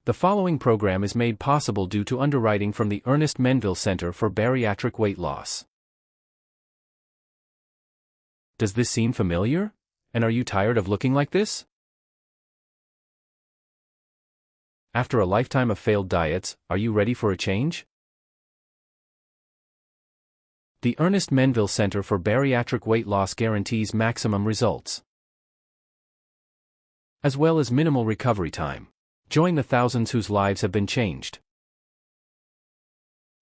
The following program is made possible due to underwriting from the Ernest Menville Center for Bariatric Weight Loss. Does this seem familiar? And are you tired of looking like this? After a lifetime of failed diets, are you ready for a change? The Ernest Menville Center for Bariatric Weight Loss guarantees maximum results, as well as minimal recovery time. Join the thousands whose lives have been changed.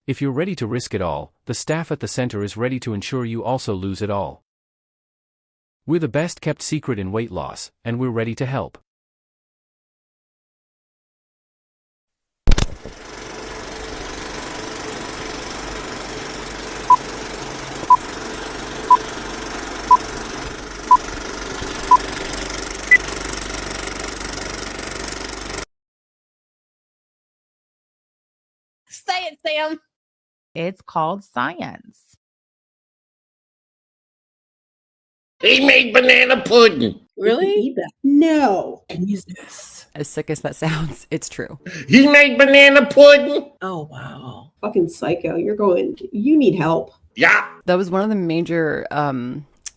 If you're ready to risk it all, the staff at the center is ready to ensure you also lose it all. We're the best kept secret in weight loss, and we're ready to help. Say it, Sam. It's called science. He made banana pudding. Really? No. Jesus. As sick as that sounds, it's true. He made banana pudding. Oh, wow. Fucking psycho. You need help. Yeah. That was one of the major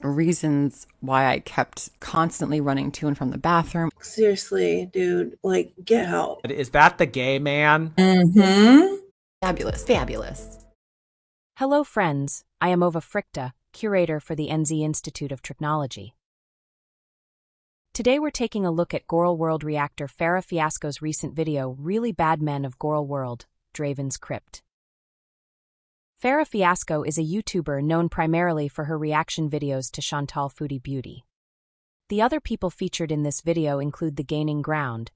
reasons why I kept constantly running to and from the bathroom. Seriously, dude. Like, get help. Is that the gay man? Mm-hmm. Fabulous, fabulous. Hello, friends. I am Ova Fricta, curator for the NZ Institute of Technology. Today we're taking a look at Gorl World reactor Farrah Fiasco's recent video, Really Bad Men of Gorl World, Draven's Crypt. Farrah Fiasco is a YouTuber known primarily for her reaction videos to Chantal Foodie Beauty. The other people featured in this video include The Gaining Ground,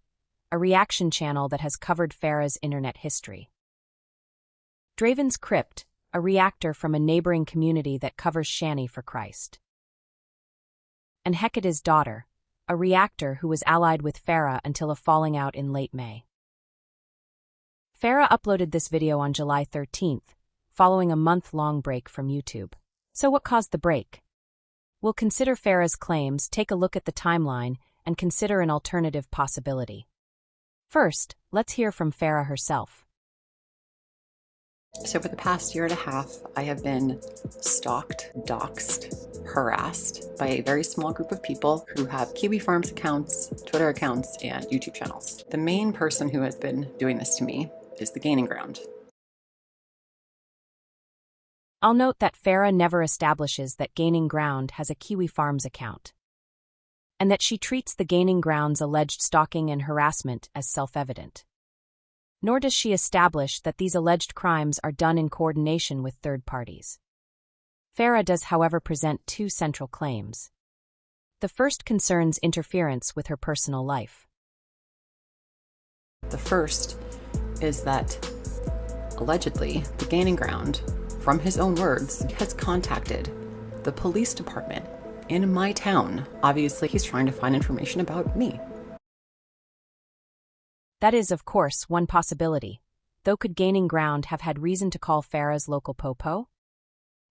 a reaction channel that has covered Farrah's internet history. Draven's Crypt, a reactor from a neighboring community that covers Shanny for Christ. And Hecate's Daughter, a reactor who was allied with Farrah until a falling out in late May. Farrah uploaded this video on July 13th, following a month-long break from YouTube. So what caused the break? We'll consider Farrah's claims, take a look at the timeline, and consider an alternative possibility. First, let's hear from Farrah herself. So for the past year and a half, I have been stalked, doxxed, harassed by a very small group of people who have Kiwi Farms accounts, Twitter accounts, and YouTube channels. The main person who has been doing this to me is The Gaining Ground. I'll note that Farrah never establishes that Gaining Ground has a Kiwi Farms account, and that she treats The Gaining Ground's alleged stalking and harassment as self-evident. Nor does she establish that these alleged crimes are done in coordination with third parties. Farrah does, however, present two central claims. The first concerns interference with her personal life. The first is that, allegedly, The Gaining Ground, from his own words, has contacted the police department in my town. Obviously, he's trying to find information about me. That is, of course, one possibility, though could Gaining Ground have had reason to call Farrah's local popo?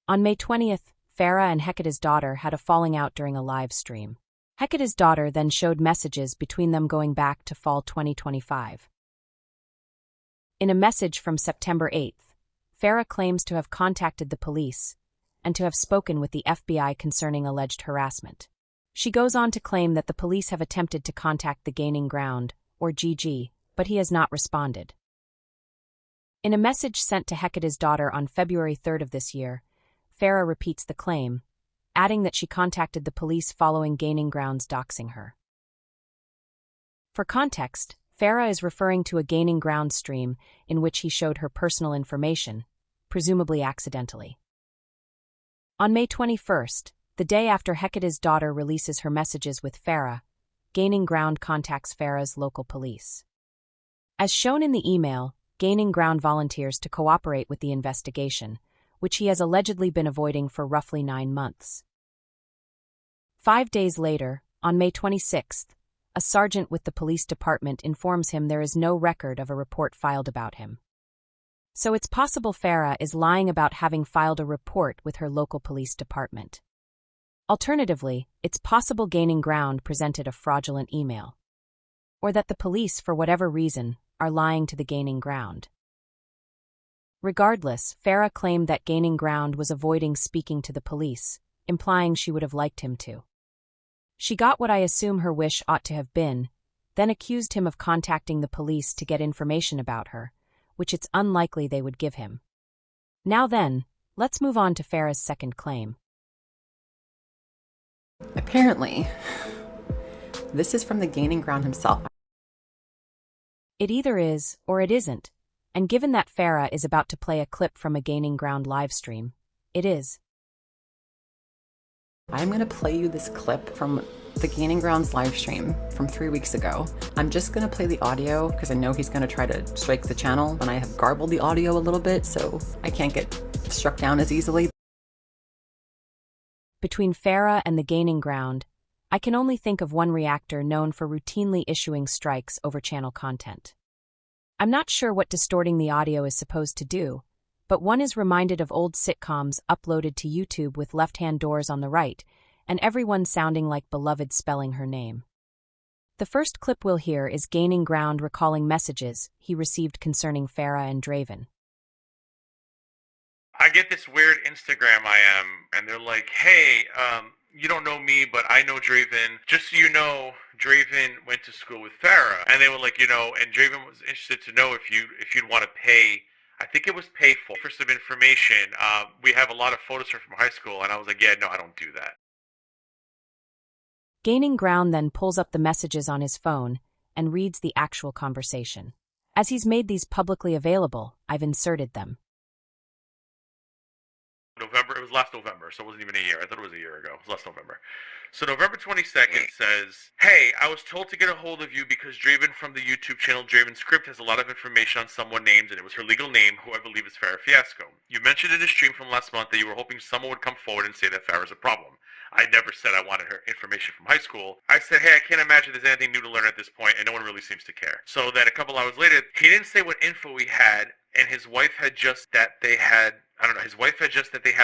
On May 20th, Farrah and Hecate's Daughter had a falling out during a live stream. Hecate's Daughter then showed messages between them going back to fall 2025. In a message from September 8th, Farrah claims to have contacted the police and to have spoken with the FBI concerning alleged harassment. She goes on to claim that the police have attempted to contact the Gaining Ground, or GG, but he has not responded. In a message sent to Hecate's Daughter on February 3rd of this year, Farrah repeats the claim, adding that she contacted the police following Gaining Ground's doxing her. For context, Farrah is referring to a Gaining Ground stream in which he showed her personal information, presumably accidentally. On May 21st, the day after Hecate's Daughter releases her messages with Farrah, Gaining Ground contacts Farrah's local police. As shown in the email, Gaining Ground volunteers to cooperate with the investigation, which he has allegedly been avoiding for roughly 9 months. 5 days later, on May 26th, a sergeant with the police department informs him there is no record of a report filed about him. So it's possible Farrah is lying about having filed a report with her local police department. Alternatively, it's possible Gaining Ground presented a fraudulent email. Or that the police, for whatever reason, are lying to the Gaining Ground. Regardless, Farrah claimed that Gaining Ground was avoiding speaking to the police, implying she would have liked him to. She got what I assume her wish ought to have been, then accused him of contacting the police to get information about her, which it's unlikely they would give him. Now then, let's move on to Farrah's second claim. Apparently, this is from the Gaining Ground himself. It either is or it isn't, and given that Farrah is about to play a clip from a Gaining Ground livestream, it is. I'm going to play you this clip from the Gaining Grounds live stream from 3 weeks ago. I'm just going to play the audio because I know he's going to try to strike the channel, and I have garbled the audio a little bit so I can't get struck down as easily. Between Farrah and the Gaining Ground, I can only think of one reactor known for routinely issuing strikes over channel content. I'm not sure what distorting the audio is supposed to do, but one is reminded of old sitcoms uploaded to YouTube with left-hand doors on the right, and everyone sounding like beloved spelling her name. The first clip we'll hear is Gaining Ground recalling messages he received concerning Farrah and Draven. I get this weird Instagram and they're like, hey, you don't know me, but I know Draven. Just so you know, Draven went to school with Farrah. And they were like, and Draven was interested to know if you'd want to pay, I think it was pay for some information. We have a lot of photos from high school. And I was like, yeah, no, I don't do that. Gaining Ground then pulls up the messages on his phone and reads the actual conversation. As he's made these publicly available, I've inserted them. It was last November, so it wasn't even a year. I thought it was a year ago. It was last November. So November 22nd says, hey, I was told to get a hold of you because Draven from the YouTube channel Draven's Crypt has a lot of information on someone named, and it was her legal name, who I believe is Farrah Fiasco. You mentioned in a stream from last month that you were hoping someone would come forward and say that Farrah's a problem. I never said I wanted her information from high school. I said, hey, I can't imagine there's anything new to learn at this point, and no one really seems to care. So then a couple hours later, he didn't say what info he had, and his wife had just that they had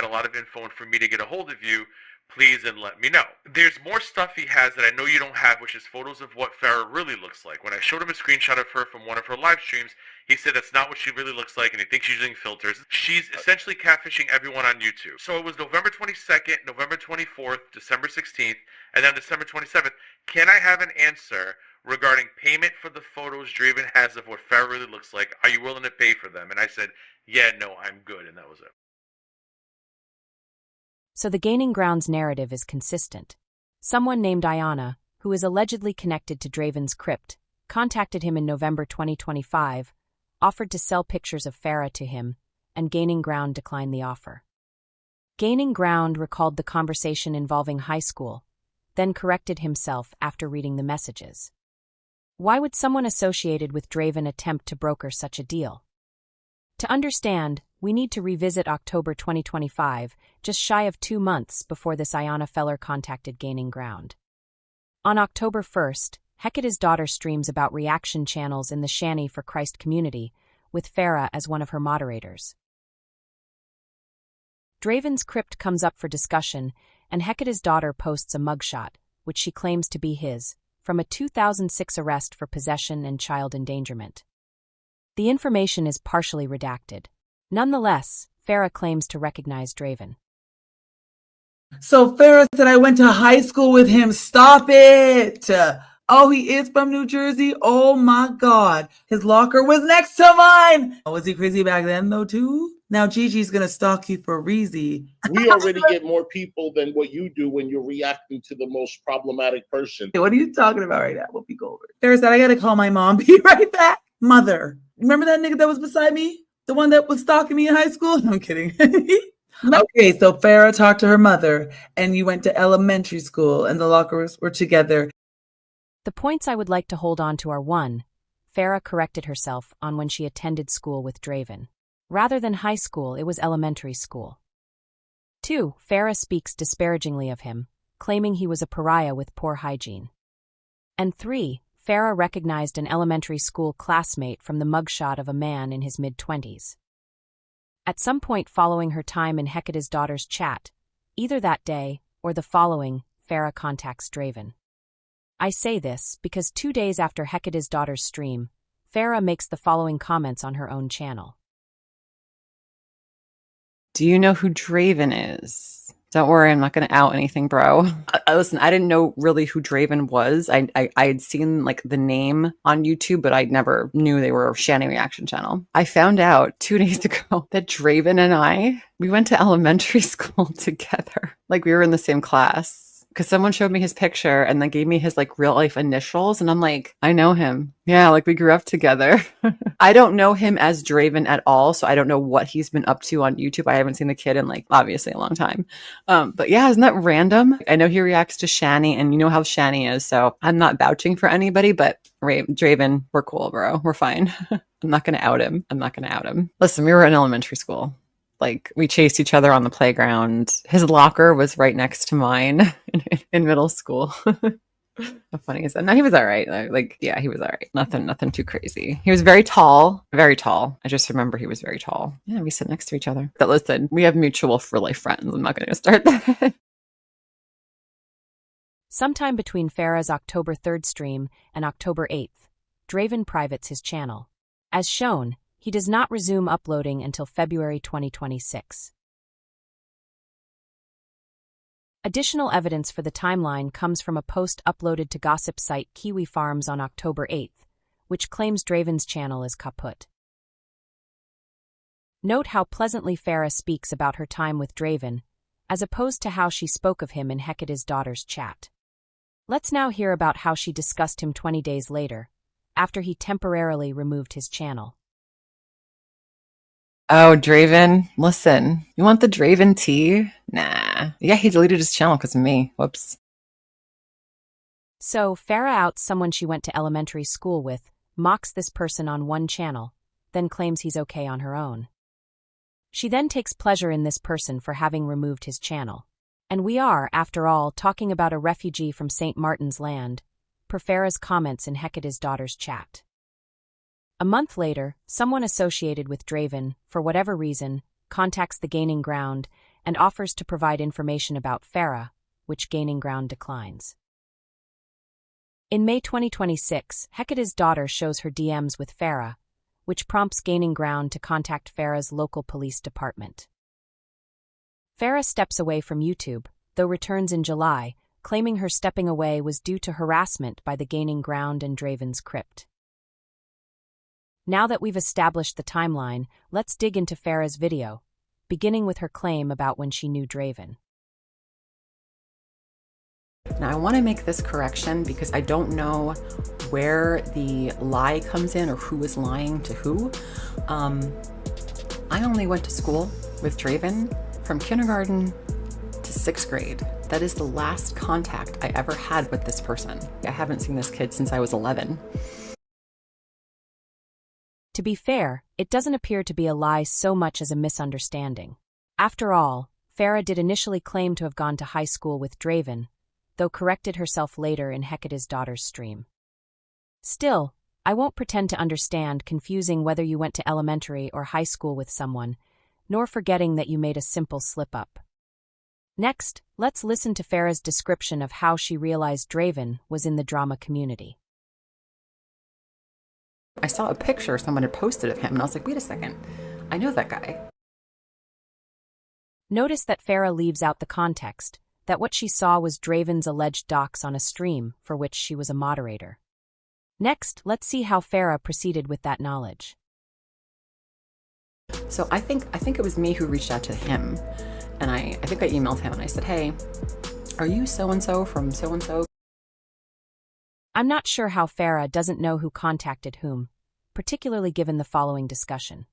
a lot of info, and for me to get a hold of you, please and let me know. There's more stuff he has that I know you don't have, which is photos of what Farrah really looks like. When I showed him a screenshot of her from one of her live streams, he said that's not what she really looks like, and he thinks she's using filters. She's essentially catfishing everyone on YouTube. So it was November 22nd, November 24th, December 16th, and then December 27th. Can I have an answer regarding payment for the photos Draven has of what Farrah really looks like? Are you willing to pay for them? And I said, yeah, no, I'm good, and that was it. So the Gaining Ground's narrative is consistent. Someone named Ayana, who is allegedly connected to Draven's Crypt, contacted him in November 2025, offered to sell pictures of Farrah to him, and Gaining Ground declined the offer. Gaining Ground recalled the conversation involving high school, then corrected himself after reading the messages. Why would someone associated with Draven attempt to broker such a deal? To understand, we need to revisit October 2025, just shy of 2 months before this Ayana feller contacted Gaining Ground. On October 1st, Hecate's daughter streams about reaction channels in the Shanny for Christ community, with Farrah as one of her moderators. Draven's Crypt comes up for discussion, and Hecate's daughter posts a mugshot, which she claims to be his, from a 2006 arrest for possession and child endangerment. The information is partially redacted. Nonetheless, Farrah claims to recognize Draven. So Farrah said I went to high school with him. Stop it. Oh, he is from New Jersey? Oh my God. His locker was next to mine. Was he crazy back then though too? Now Gigi's going to stalk you for Reezy. We already get more people than what you do when you're reacting to the most problematic person. What are you talking about right now? Whoopi Goldberg. Farrah said I got to call my mom. Be right back. Mother. Remember that nigga that was beside me? The one that was stalking me in high school? No, I'm kidding. Okay, so Farrah talked to her mother, and you went to elementary school, and the lockers were together. The points I would like to hold on to are 1. Farrah corrected herself on when she attended school with Draven. Rather than high school, it was elementary school. 2. Farrah speaks disparagingly of him, claiming he was a pariah with poor hygiene. And 3. Farrah recognized an elementary school classmate from the mugshot of a man in his mid-20s. At some point following her time in Hecate's daughter's chat, either that day or the following, Farrah contacts Draven. I say this because 2 days after Hecate's daughter's stream, Farrah makes the following comments on her own channel. Do you know who Draven is? Don't worry, I'm not going to out anything, bro. Listen, I didn't know really who Draven was. I had seen like the name on YouTube, but I never knew they were a Shanny reaction channel. I found out 2 days ago that Draven and we went to elementary school together. Like we were in the same class. Because someone showed me his picture and then gave me his like real life initials. And I'm like, I know him. Yeah, like we grew up together. I don't know him as Draven at all. So I don't know what he's been up to on YouTube. I haven't seen the kid in like obviously a long time. But yeah, isn't that random? I know he reacts to Shanny and you know how Shanny is. So I'm not vouching for anybody, but Draven, we're cool, bro. We're fine. I'm not going to out him. Listen, we were in elementary school. Like we chased each other on the playground. His locker was right next to mine in middle school. How funny is that? No, he was all right. Yeah, he was all right. Nothing too crazy. He was very tall, very tall. I just remember he was very tall. Yeah, we sit next to each other. But listen, we have mutual real life friends. I'm not going to start that. Sometime between Farrah's October 3rd stream and October 8th, Draven privates his channel. As shown, he does not resume uploading until February 2026. Additional evidence for the timeline comes from a post uploaded to gossip site Kiwi Farms on October 8th, which claims Draven's channel is kaput. Note how pleasantly Farrah speaks about her time with Draven, as opposed to how she spoke of him in Hecate's daughter's chat. Let's now hear about how she discussed him 20 days later, after he temporarily removed his channel. Oh, Draven, listen, you want the Draven tea? Nah. Yeah, he deleted his channel because of me. Whoops. So, Farrah outs someone she went to elementary school with, mocks this person on one channel, then claims he's okay on her own. She then takes pleasure in this person for having removed his channel. And we are, after all, talking about a refugee from St. Martin's Land, per Farrah's comments in Hecate's daughter's chat. A month later, someone associated with Draven, for whatever reason, contacts the Gaining Ground and offers to provide information about Farrah, which Gaining Ground declines. In May 2026, Hecate's daughter shows her DMs with Farrah, which prompts Gaining Ground to contact Farrah's local police department. Farrah steps away from YouTube, though returns in July, claiming her stepping away was due to harassment by the Gaining Ground and Draven's Crypt. Now that we've established the timeline, let's dig into Farrah's video, beginning with her claim about when she knew Draven. Now I want to make this correction because I don't know where the lie comes in or who is lying to who. I only went to school with Draven from kindergarten to 6th grade. That is the last contact I ever had with this person. I haven't seen this kid since I was 11. To be fair, it doesn't appear to be a lie so much as a misunderstanding. After all, Farrah did initially claim to have gone to high school with Draven, though corrected herself later in Hecate's daughter's stream. Still, I won't pretend to understand confusing whether you went to elementary or high school with someone, nor forgetting that you made a simple slip-up. Next, let's listen to Farrah's description of how she realized Draven was in the drama community. I saw a picture someone had posted of him, and I was like, wait a second, I know that guy. Notice that Farrah leaves out the context, that what she saw was Draven's alleged dox on a stream for which she was a moderator. Next, let's see how Farrah proceeded with that knowledge. So I think it was me who reached out to him, and I think I emailed him and I said, hey, are you so-and-so from so-and-so? I'm not sure how Farrah doesn't know who contacted whom, particularly given the following discussion.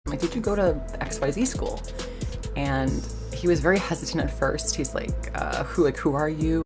I'm like, did you go to XYZ school? And he was very hesitant at first. He's like, who are you?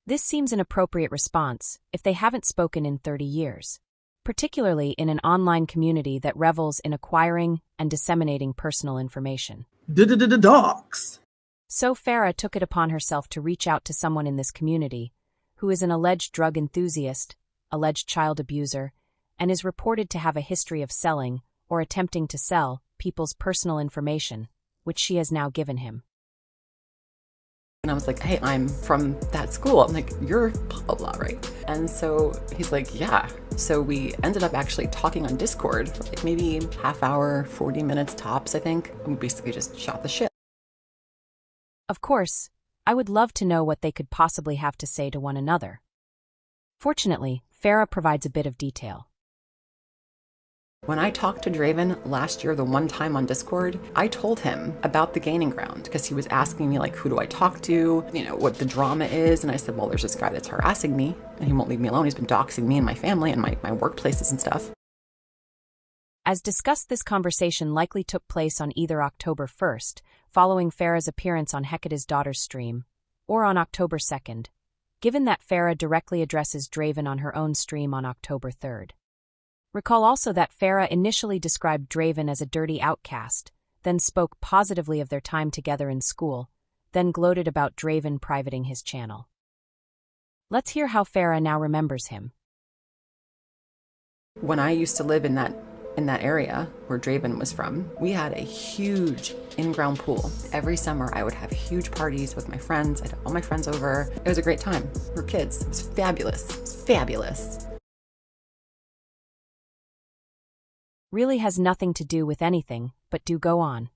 This seems an appropriate response if they haven't spoken in 30 years, particularly in an online community that revels in acquiring and disseminating personal information. Docs. So Farrah took it upon herself to reach out to someone in this community who is an alleged drug enthusiast, alleged child abuser, and is reported to have a history of selling or attempting to sell people's personal information, which she has now given him. And I was like, hey, I'm from that school. I'm like, you're blah, blah, blah, right? And so he's like, yeah. So we ended up actually talking on Discord for like maybe half hour, 40 minutes tops, I think. And we basically just shot the shit. Of course, I would love to know what they could possibly have to say to one another. Fortunately, Farrah provides a bit of detail. When I talked to Draven last year, the one time on Discord, I told him about the gaining ground because he was asking me like, who do I talk to? You know, what the drama is. And I said, well, there's this guy that's harassing me and he won't leave me alone. He's been doxing me and my family and my workplaces and stuff. As discussed, this conversation likely took place on either October 1st, following Farrah's appearance on Hecate's daughter's stream, or on October 2nd, given that Farrah directly addresses Draven on her own stream on October 3rd. Recall also that Farrah initially described Draven as a dirty outcast, then spoke positively of their time together in school, then gloated about Draven privating his channel. Let's hear how Farrah now remembers him. When I used to live in that area where Draven was from, we had a huge in-ground pool. Every summer I would have huge parties with my friends. I'd have all my friends over. It was a great time. We were kids. It was fabulous. It was fabulous. Really has nothing to do with anything, but do go on.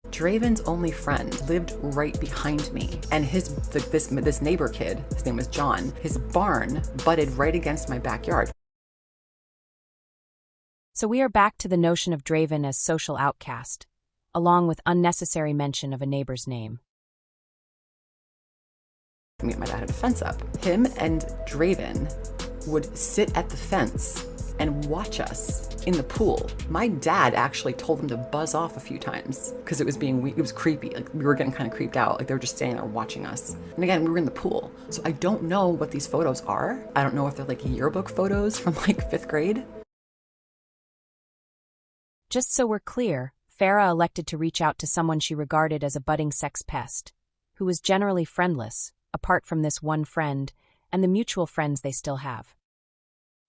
Draven's only friend lived right behind me, and this neighbor kid, his name was John, his barn butted right against my backyard. So we are back to the notion of Draven as social outcast, along with unnecessary mention of a neighbor's name. My dad had a fence up. Him and Draven would sit at the fence and watch us in the pool. My dad actually told them to buzz off a few times because it was creepy. Like we were getting kind of creeped out. Like they were just standing there watching us. And again, we were in the pool. So I don't know what these photos are. I don't know if they're like yearbook photos from like 5th grade. Just so we're clear, Farrah elected to reach out to someone she regarded as a budding sex pest, who was generally friendless, apart from this one friend and the mutual friends they still have.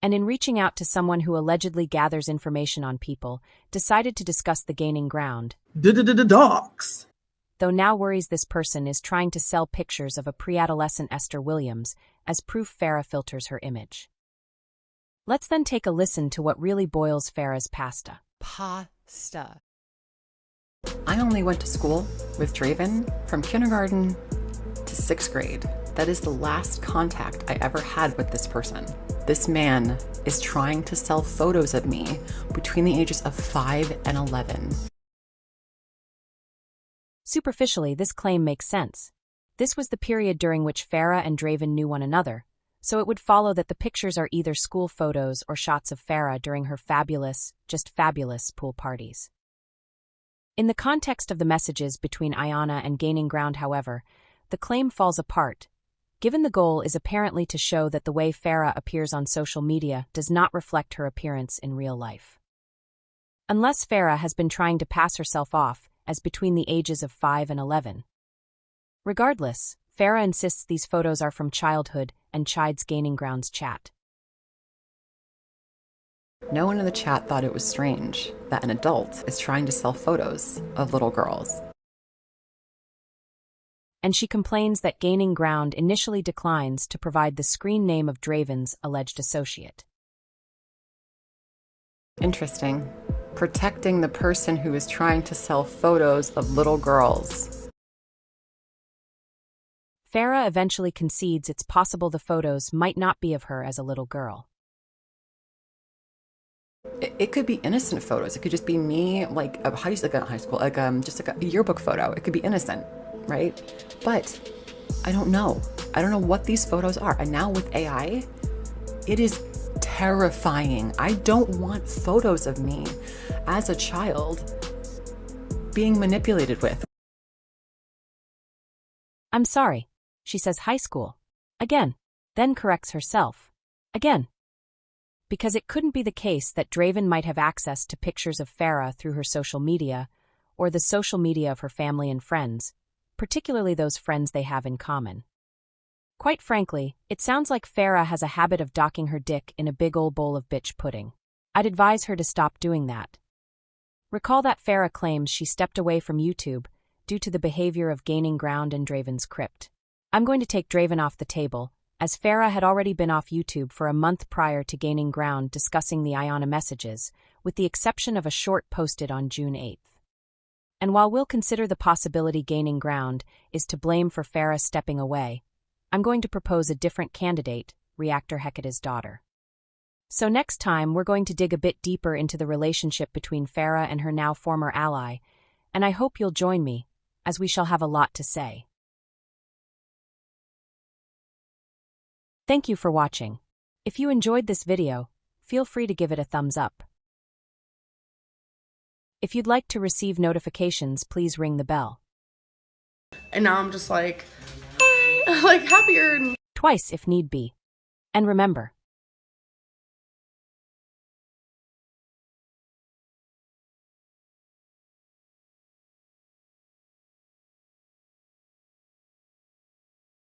And in reaching out to someone who allegedly gathers information on people, decided to discuss the gaining ground. Dogs. Though now worries this person is trying to sell pictures of a pre-adolescent Esther Williams as proof Farrah filters her image. Let's then take a listen to what really boils Farrah's pasta. Pasta. I only went to school with Draven from kindergarten to 6th grade. That is the last contact I ever had with this person. This man is trying to sell photos of me between the ages of 5 and 11. Superficially, this claim makes sense. This was the period during which Farrah and Draven knew one another, so it would follow that the pictures are either school photos or shots of Farrah during her fabulous, just fabulous pool parties. In the context of the messages between Ayana and Gaining Ground, however, the claim falls apart, given the goal is apparently to show that the way Farrah appears on social media does not reflect her appearance in real life. Unless Farrah has been trying to pass herself off as between the ages of 5 and 11. Regardless, Farrah insists these photos are from childhood and chides Gaining Ground's chat. No one in the chat thought it was strange that an adult is trying to sell photos of little girls. And she complains that Gaining Ground initially declines to provide the screen name of Draven's alleged associate. Interesting. Protecting the person who is trying to sell photos of little girls. Farrah eventually concedes it's possible the photos might not be of her as a little girl. It could be innocent photos. It could just be me, like a high school, just like a yearbook photo. It could be innocent, right? But I don't know. I don't know what these photos are. And now with AI, it is terrifying. I don't want photos of me as a child being manipulated with. I'm sorry. She says high school. Again. Then corrects herself. Again. Because it couldn't be the case that Draven might have access to pictures of Farrah through her social media, or the social media of her family and friends, particularly those friends they have in common. Quite frankly, it sounds like Farrah has a habit of docking her dick in a big ol' bowl of bitch pudding. I'd advise her to stop doing that. Recall that Farrah claims she stepped away from YouTube due to the behavior of Gaining Ground and Draven's Crypt. I'm going to take Draven off the table, as Farrah had already been off YouTube for a month prior to Gaining Ground discussing the Iona messages, with the exception of a short posted on June 8th. And while we'll consider the possibility Gaining Ground is to blame for Farrah stepping away, I'm going to propose a different candidate, Reactor Hecate's daughter. So next time, we're going to dig a bit deeper into the relationship between Farrah and her now former ally, and I hope you'll join me, as we shall have a lot to say. Thank you for watching. If you enjoyed this video, feel free to give it a thumbs up. If you'd like to receive notifications, please ring the bell. And now I'm just like, hi, like happier. Twice if need be. And remember,